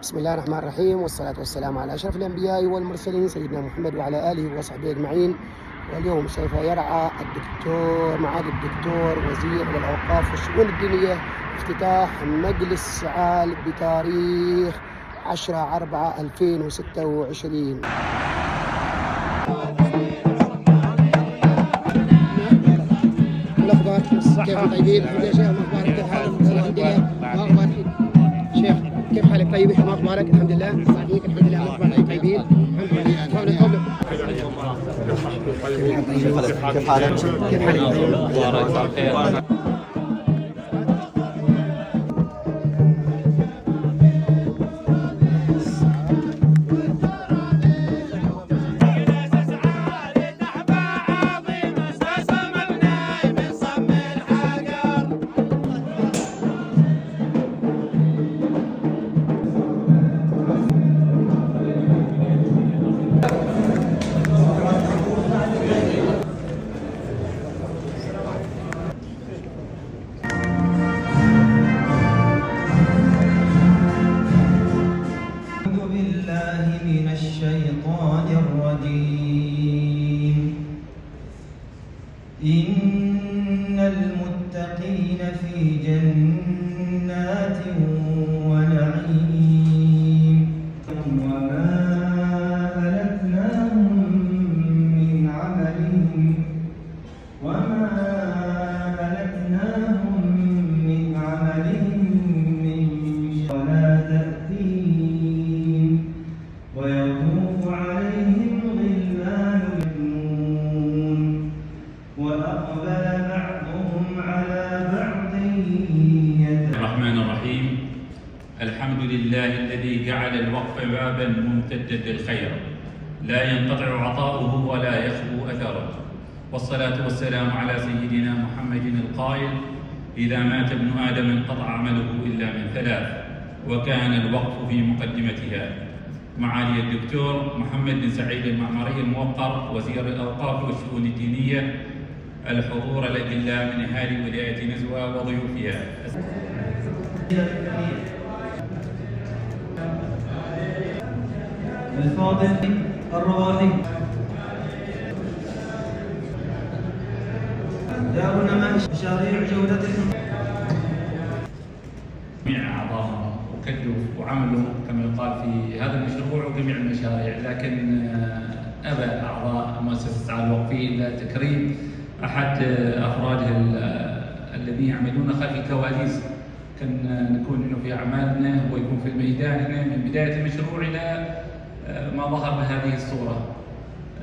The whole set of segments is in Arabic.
بسم الله الرحمن الرحيم، والصلاة والسلام على أشرف الأنبياء والمرسلين سيدنا محمد وعلى آله وصحبه أجمعين. واليوم سوف يرعى معالي الدكتور وزير الأوقاف والشؤون الدينية افتتاح مجلس عال بتاريخ 10/4/2026. الأخبار كيف طيبين؟ الحمد لله. شيخ ما أخبارك؟ كيف حالك؟ الحمد لله. ما أخبارك شيخ؟ كيف حالك؟ طيب؟ ما أخبارك؟ الحمد لله. صحيح الحمد لله. ما أخبارك؟ طيبين؟ الحمد لله. تفضل. كيف حالك؟ كيف حالك؟ إن المتقين في جنات ونعيم وما ألتناهم من عملهم من ولا تأتيهم ويطوف عليهم غلمان وأقبل بعضهم على بعض الرحمن الرحيم. الحمد لله الذي جعل الوقف بابا ممتدا للخير لا ينقطع عطاؤه ولا يخبو أثره، والصلاة والسلام على سيدنا محمد القائل: إذا مات ابن آدم انقطع عمله إلا من ثلاث، وكان الوقف في مقدمتها. معالي الدكتور محمد بن سعيد المعمري الموقر وزير الأوقاف والشؤون الدينية، الحضور الأجلاء من أهالي ولاية نزوى وضيوفها، الفاضل الرواحي، دارنا مشاريع جودة جميع أعضائهم وكدوا وعملوا كما يقال في هذا المشروع وجميع المشاريع، لكن أبى أعضاء مؤسسة عال الوقفية إلا تكريم أحد أفرادها الذين يعملون خلف الكواليس. كان نكون إنه في أعمالنا ويكون في الميدان هنا من بداية المشروع إلى ما ظهر بهذه الصورة.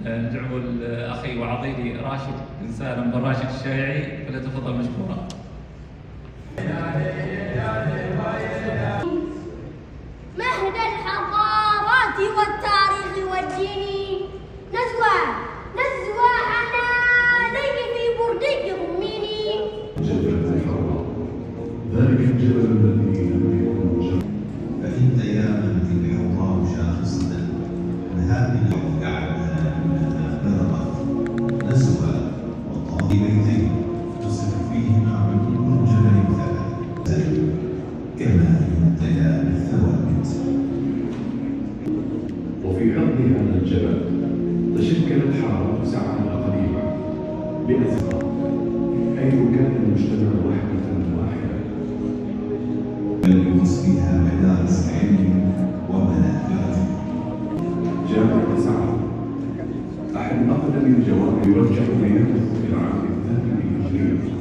ندعو الأخي وعضيدي راشد بن سالم بن راشد الشايعي، فليتفضل مشكورا. مهد الحضارات والتاريخ والدين نزوى حنانيك في برديك ضميني. ذلك الجبل الذي لم يكن جبل. فإن تيامنت الحوضاء شاخصة أن هذه الأعلى بلغت نزوى وطالبين تصف فيهما من كل جبل ثلاث كما ينتهى بالثوابت. وفي حضن هذا الجبل تشكلت حارة سعادة قديمة لأزقة، حيث كان المجتمع وحدة واحدة لوصفها مدارس علم ومنافذ. جامعة سعادة أحد أقدم الجوامع يرجع بيانه في العام 8 هجرية،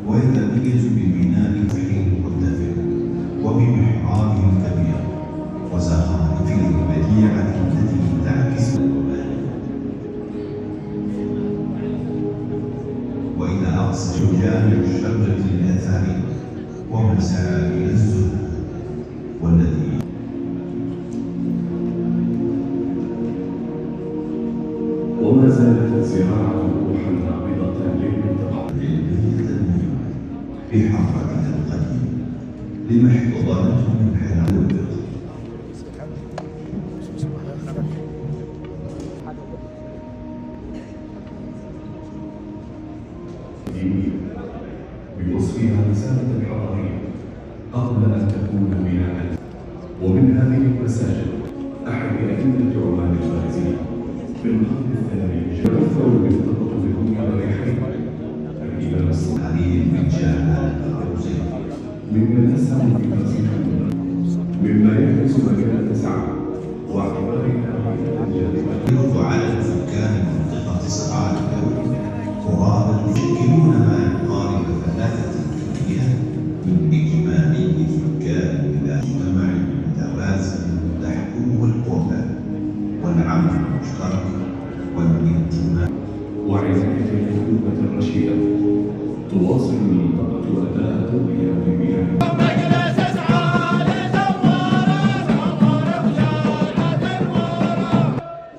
وهي مبنية ببناء صحيح مرتفع وبمحرابه الكبير وزخارفه البديعة التي تعكس القرآن، وإلى أقصى جانب الشجرة الأثرية ومسائل الزهد والذي وما زالت الزراعة روحا نابضة للمنطقة في حارتنا القديمة لمحفظته من حلاوة الفقه. بوصفها رسالة حضارية قبل أن تكون بناءً هذه المساجد أحد أئمة عمان البارزين في القرن الثاني توفوا بالتطبيق والريحين الإمام الصالح علي بن جامع الروزي ممن أسهم في تصحيح مما يحرز مكانة سعد واعتبارها جانبا يرد على سكان منطقة صحراء الدولة قرابة يشكلون ما يقارب 3% من إجمالي سكان إلى مجتمع متوازن تحكمه القربة والعمل المشترك والانتماء. وعناية الحكومة الرشيدة تواصل المنطقة أداء دورها في بناء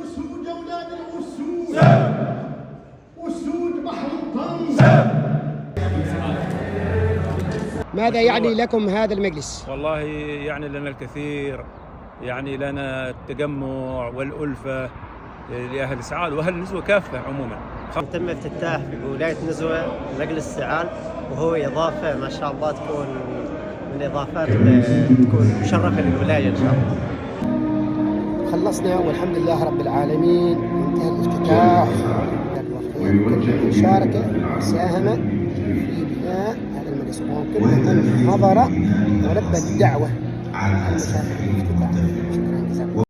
أسود أولاد الأسود أسود بحر الطنز. ماذا يعني لكم هذا المجلس؟ والله يعني لنا الكثير، يعني لنا التجمع والألفة لأهل سعال وأهل نزوة كافة عموما. تم افتتاح بولاية نزوة مجلس سعال، وهو إضافة ما شاء الله تكون من إضافات تكون مشرفة للولاية إن شاء الله. خلصنا والحمد لله رب العالمين، انتهى الافتتاح. كل مشاركة مساهمة في بناء هذا المجلس، وكل من حضر ولبى الدعوة على سفر المنتخب.